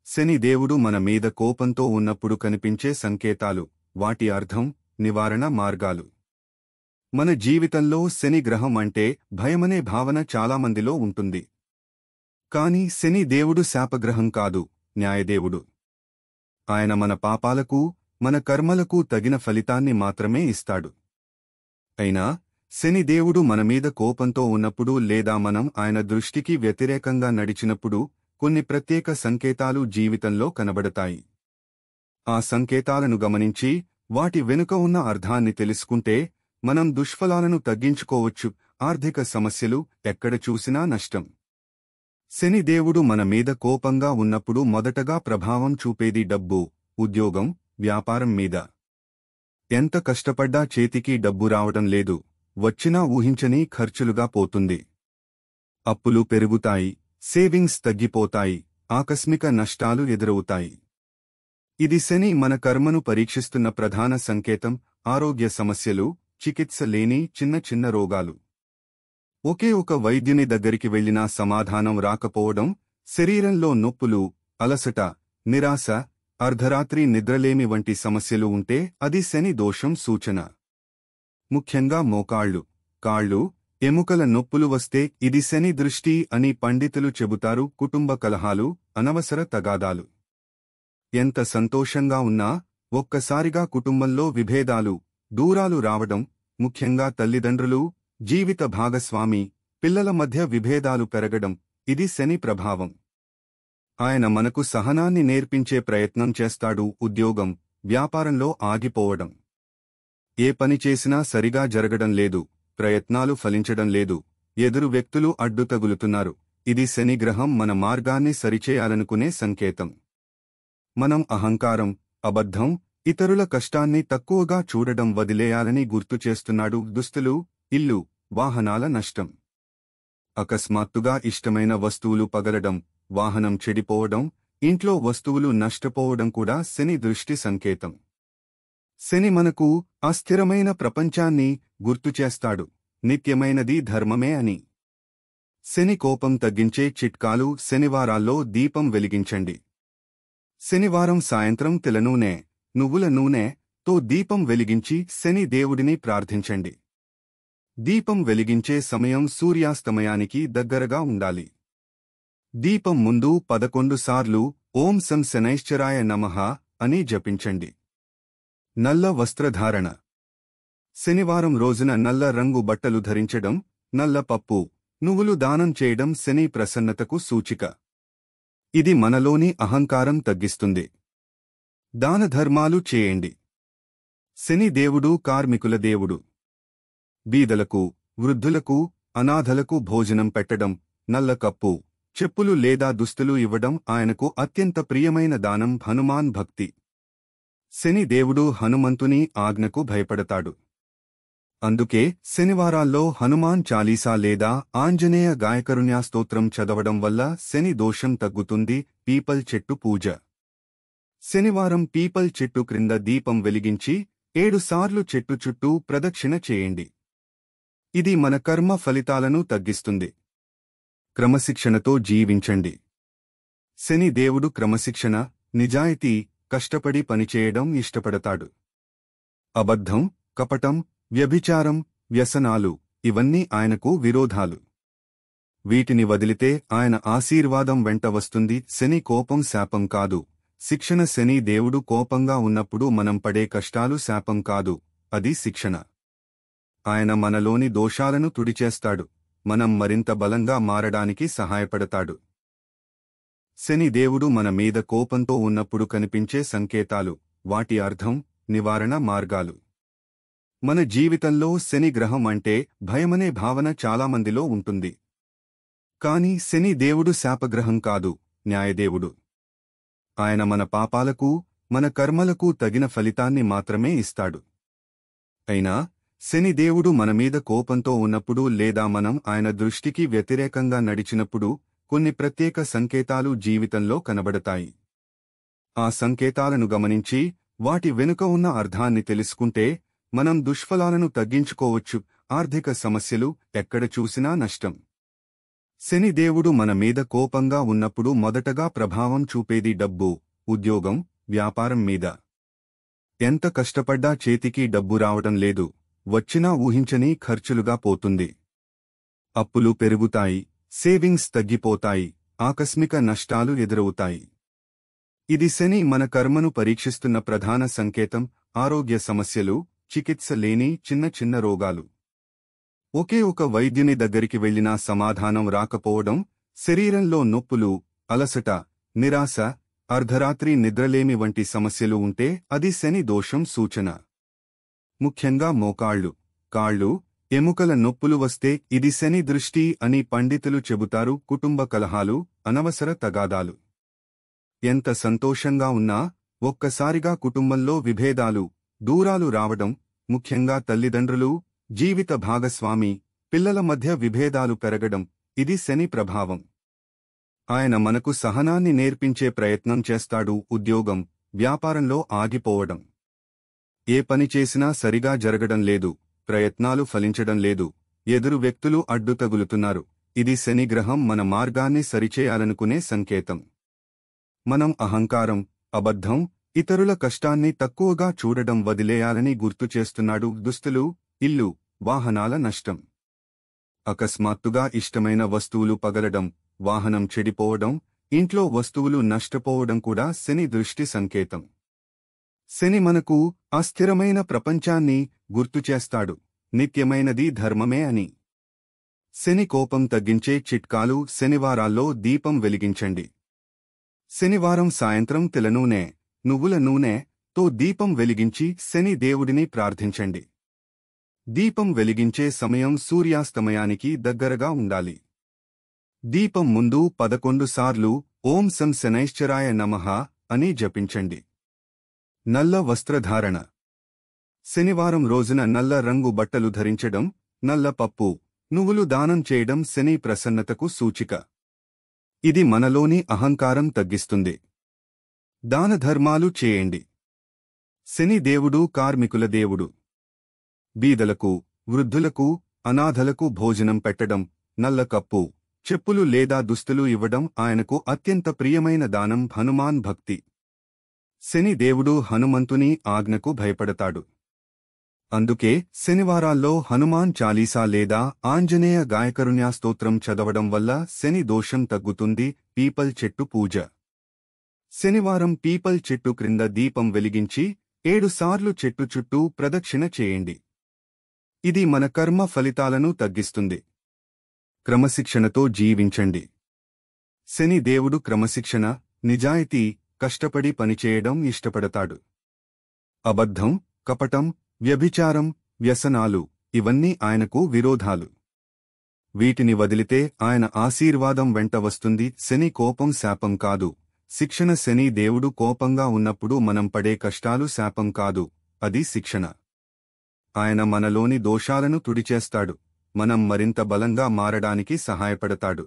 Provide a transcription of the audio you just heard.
శని దేవుడు మన మీద కోపంతో ఉన్నప్పుడు కనిపించే సంకేతాలు, వాటి అర్థం, నివారణ మార్గాలు. మన జీవితంలో శని గ్రహం అంటే భయమనే భావన చాలామందిలో ఉంటుంది. కాని శని దేవుడు శాపగ్రహం కాదు, న్యాయదేవుడు. ఆయన మన పాపాలకు, మన కర్మలకు తగిన ఫలితాన్ని మాత్రమే ఇస్తాడు. అయినా శని దేవుడు మనమీద కోపంతో ఉన్నప్పుడు లేదా మనం ఆయన దృష్టికి వ్యతిరేకంగా నడిచినప్పుడు కొన్ని ప్రత్యేక సంకేతాలు జీవితంలో కనబడతాయి. ఆ సంకేతాలను గమనించి వాటి వెనుక ఉన్న అర్థాన్ని తెలుసుకుంటే మనం దుష్ఫలాలను తగ్గించుకోవచ్చు. ఆర్థిక సమస్యలు, ఎక్కడ చూసినా నష్టం. శని దేవుడు మన మీద కోపంగా ఉన్నప్పుడు మొదటగా ప్రభావం చూపేది డబ్బు, ఉద్యోగం, వ్యాపారం మీద. ఎంత కష్టపడ్డా చేతికి డబ్బు రావడం లేదు, వచ్చినా ఊహించని ఖర్చులుగా పోతుంది. అప్పులు పెరుగుతాయి, సేవింగ్స్ తగ్గిపోతాయి, ఆకస్మిక నష్టాలు ఎదురవుతాయి. ఇది శని మన కర్మను పరీక్షిస్తున్న ప్రధాన సంకేతం. ఆరోగ్య సమస్యలు, చికిత్స లేని చిన్న చిన్న రోగాలు. ఒకే ఒక వైద్యుని దగ్గరికి వెళ్లినా సమాధానం రాకపోవడం, శరీరంలో నొప్పులు, అలసట, నిరాశ, అర్ధరాత్రి నిద్రలేమి వంటి సమస్యలు ఉంటే అది శని దోషం సూచన. ముఖ్యంగా మోకాళ్లు, కాళ్ళు, ఎముకల నొప్పులు వస్తే ఇది శని దృష్టి అని పండితులు చెబుతారు. కుటుంబ కలహాలు, అనవసర తగాదాలు. ఎంత సంతోషంగా ఉన్నా ఒక్కసారిగా కుటుంబంలో విభేదాలు, దూరాలు రావడం, ముఖ్యంగా తల్లిదండ్రులు, జీవిత భాగస్వామి, పిల్లల మధ్య విభేదాలు పెరగడం, ఇది శని ప్రభావం. ఆయన మనకు సహనాన్ని నేర్పించే ప్రయత్నం చేస్తాడు. ఉద్యోగం, వ్యాపారంలో ఆగిపోవడం. ఏ పని చేసినా సరిగా జరగడం లేదు, ప్రయత్నాలు ఫలించడం లేదు, ఎదురు వ్యక్తులు అడ్డు తగులుతున్నారు. ఇది శని గ్రహం మన మార్గాన్ని సరిచేయాలనుకునే సంకేతం. మనం అహంకారం, అబద్ధం, ఇతరుల కష్టాన్ని తక్కువగా చూడడం వదిలేయాలని గుర్తు చేస్తున్నాడు. దుస్తులు, ఇల్లు, వాహనాల నష్టం. అకస్మాత్తుగా ఇష్టమైన వస్తువులు పగలడం, వాహనం చెడిపోవడం, ఇంట్లో వస్తువులు నష్టపోవడం కూడా శని దృష్టి సంకేతం. శని మనకు అస్థిరమైన ప్రపంచాన్ని గుర్తుచేస్తాడు, నిత్యమైనది ధర్మమే అని. శని కోపం తగ్గించే చిట్కాలు. శనివారాల్లో దీపం వెలిగించండి. శనివారం సాయంత్రం తెల్ల నూనె, నువ్వుల నూనెతో దీపం వెలిగించి శని దేవుడిని ప్రార్థించండి. దీపం వెలిగించే సమయం సూర్యాస్తమయానికి దగ్గరగా ఉండాలి. దీపం ముందు 11 సార్లు ఓం సం శనైశ్చరాయ నమః అని జపించండి. నల్ల వస్త్రధారణ. శనివారం రోజున నల్ల రంగు బట్టలు ధరించడం, నల్ల పప్పు, నువ్వులు దానం చేయడం శని ప్రసన్నతకు సూచిక. ఇది మనలోని అహంకారం తగ్గిస్తుంది. దానధర్మాలు చేయండి. శని దేవుడు కార్మికుల దేవుడు. బీదలకు, వృద్ధులకు, అనాథలకు భోజనం పెట్టడం, నల్ల కప్పు, చెప్పులు లేదా దుస్తులు ఇవ్వడం ఆయనకు అత్యంత ప్రియమైన దానం. హనుమాన్ భక్తి. శని దేవుడు హనుమంతుని ఆజ్ఞకు భయపడతాడు. అందుకే శనివారాల్లో హనుమాన్ చాలీసా లేదా ఆంజనేయ గాయకరుణ్య స్తోత్రం చదవడం వల్ల శని దోషం తగ్గుతుంది. పీపల్ చెట్టు పూజ. శనివారం పీపల్ చెట్టు క్రింద దీపం వెలిగించి 7 సార్లు చెట్టు చుట్టూ ప్రదక్షిణ చేయండి. ఇది మన కర్మ ఫలితాలను తగ్గిస్తుంది. క్రమశిక్షణతో జీవించండి. శని దేవుడు క్రమశిక్షణ, నిజాయితీ, కష్టపడి పనిచేయడం ఇష్టపడతాడు. అబద్ధం, కపటం, వ్యభిచారం, వ్యసనాలు ఇవన్నీ ఆయనకు విరోధాలు. వీటిని వదిలితే ఆయన ఆశీర్వాదం వెంట వస్తుంది. శని కోపం శాపం కాదు, శిక్షణ. శని దేవుడు కోపంగా ఉన్నప్పుడు మనం పడే కష్టాలు శాపం కాదు, అది శిక్షణ. ఆయన మనలోని దోషాలను తుడిచేస్తాడు, మనం మరింత బలంగా మారడానికి సహాయపడతాడు. శని దేవుడు మన మీద కోపంతో ఉన్నప్పుడు కనిపించే సంకేతాలు, వాటి అర్థం, నివారణ మార్గాలు. మన జీవితంలో శని గ్రహం అంటే భయమనే భావన చాలామందిలో ఉంటుంది. కాని శని దేవుడు శాపగ్రహం కాదు, న్యాయదేవుడు. ఆయన మన పాపాలకు, మన కర్మలకు తగిన ఫలితాన్ని మాత్రమే ఇస్తాడు. అయినా శని దేవుడు మనమీద కోపంతో ఉన్నప్పుడు లేదా మనం ఆయన దృష్టికి వ్యతిరేకంగా నడిచినప్పుడు కొన్ని ప్రత్యేక సంకేతాలు జీవితంలో కనబడతాయి. ఆ సంకేతాలను గమనించి వాటి వెనుక ఉన్న అర్థాన్ని తెలుసుకుంటే మనం దుష్ఫలాలను తగ్గించుకోవచ్చు. ఆర్థిక సమస్యలు, ఎక్కడ చూసినా నష్టం. శనిదేవుడు మన మీద కోపంగా ఉన్నప్పుడు మొదటగా ప్రభావం చూపేది డబ్బు, ఉద్యోగం, వ్యాపారం మీద. ఎంత కష్టపడ్డా చేతికి డబ్బు రావడం లేదు, వచ్చినా ఊహించని ఖర్చులుగా పోతుంది. అప్పులు పెరుగుతాయి, సేవింగ్స్ తగ్గిపోతాయి, ఆకస్మిక నష్టాలు ఎదురవుతాయి. ఇది శని మన కర్మను పరీక్షిస్తున్న ప్రధాన సంకేతం. ఆరోగ్య సమస్యలు, చికిత్స లేని చిన్న చిన్న రోగాలు. ఒకే ఒక వైద్యుని దగ్గరికి వెళ్లినా సమాధానం రాకపోవడం, శరీరంలో నొప్పులు, అలసట, నిరాశ, అర్ధరాత్రి నిద్రలేమి వంటి సమస్యలు ఉంటే అది శని దోషం సూచన. ముఖ్యంగా మోకాళ్లు, కాళ్ళు, ఎముకల నొప్పులు వస్తే ఇది శని దృష్టి అని పండితులు చెబుతారు. కుటుంబ కలహాలు, అనవసర తగాదాలు. ఎంత సంతోషంగా ఉన్నా ఒక్కసారిగా కుటుంబంలో విభేదాలు, దూరాలు రావడం, ముఖ్యంగా తల్లిదండ్రులు, జీవిత భాగస్వామి, పిల్లల మధ్య విభేదాలు పెరగడం, ఇది శని ప్రభావం. ఆయన మనకు సహనాన్ని నేర్పించే ప్రయత్నం చేస్తాడు. ఉద్యోగం, వ్యాపారంలో ఆగిపోవడం. ఏ పని చేసినా సరిగా జరగడం లేదు, ప్రయత్నాలు ఫలించడం లేదు, ఎదురు వ్యక్తులు అడ్డు తగులుతున్నారు. ఇది శనిగ్రహం మన మార్గాన్ని సరిచేయాలనుకునే సంకేతం. మనం అహంకారం, అబద్ధం, ఇతరుల కష్టాన్ని తక్కువగా చూడడం వదిలేయాలని గుర్తు చేస్తున్నాడు. దుస్తులు, ఇల్లు, వాహనాల నష్టం. అకస్మాత్తుగా ఇష్టమైన వస్తువులు పగలడం, వాహనం చెడిపోవడం, ఇంట్లో వస్తువులు నష్టపోవడం కూడా శని దృష్టి సంకేతం. శని మనకు అస్థిరమైన ప్రపంచాన్ని గుర్తుచేస్తాడు, నిత్యమైనది ధర్మమే అని. శని కోపం తగ్గించే చిట్కాలు. శనివారాల్లో దీపం వెలిగించండి. శనివారం సాయంత్రం తెల నూనె, నువ్వుల నూనెతో దీపం వెలిగించి శని దేవుడిని ప్రార్థించండి. దీపం వెలిగించే సమయం సూర్యాస్తమయానికి దగ్గరగా ఉండాలి. దీపం ముందు 11 సార్లు ఓం శం శనైశ్చరాయ నమః అని జపించండి. నల్ల వస్త్రధారణ. శనివారం రోజున నల్ల రంగు బట్టలు ధరించడం, నల్ల పప్పు, నువ్వులు దానం చేయడం శని ప్రసన్నతకు సూచిక. ఇది మనలోని అహంకారం తగ్గిస్తుంది. దానధర్మాలు చేయండి. శని దేవుడు కార్మికుల దేవుడు. బీదలకు, వృద్ధులకు, అనాథలకు భోజనం పెట్టడం, నల్ల కప్పు, చెప్పులు లేదా దుస్తులు ఇవ్వడం ఆయనకు అత్యంత ప్రియమైన దానం. హనుమాన్ భక్తి. శని దేవుడు హనుమంతుని ఆజ్ఞకు భయపడతాడు. అందుకే శనివారాల్లో హనుమాన్ చాలీసా లేదా ఆంజనేయ గాయకరుణ్య స్తోత్రం చదవడం వల్ల శని దోషం తగ్గుతుంది. పీపల్ చెట్టు పూజ. శనివారం పీపల్ చెట్టు క్రింద దీపం వెలిగించి 7 సార్లు చెట్టు చుట్టూ ప్రదక్షిణ చేయండి. ఇది మన కర్మ ఫలితాలను తగ్గిస్తుంది. క్రమశిక్షణతో జీవించండి. శని దేవుడు క్రమశిక్షణ, నిజాయితీ, కష్టపడి పనిచేయడం ఇష్టపడతాడు. అబద్ధం, కపటం, వ్యభిచారం, వ్యసనాలు ఇవన్నీ ఆయనకు విరోధాలు. వీటిని వదిలితే ఆయన ఆశీర్వాదం వెంట వస్తుంది. శని కోపం శాపం కాదు, శిక్షణ. శని దేవుడు కోపంగా ఉన్నప్పుడు మనం పడే కష్టాలు శాపం కాదు, అది శిక్షణ. ఆయన మనలోని దోషాలను తుడిచేస్తాడు, మనం మరింత బలంగా మారడానికి సహాయపడతాడు.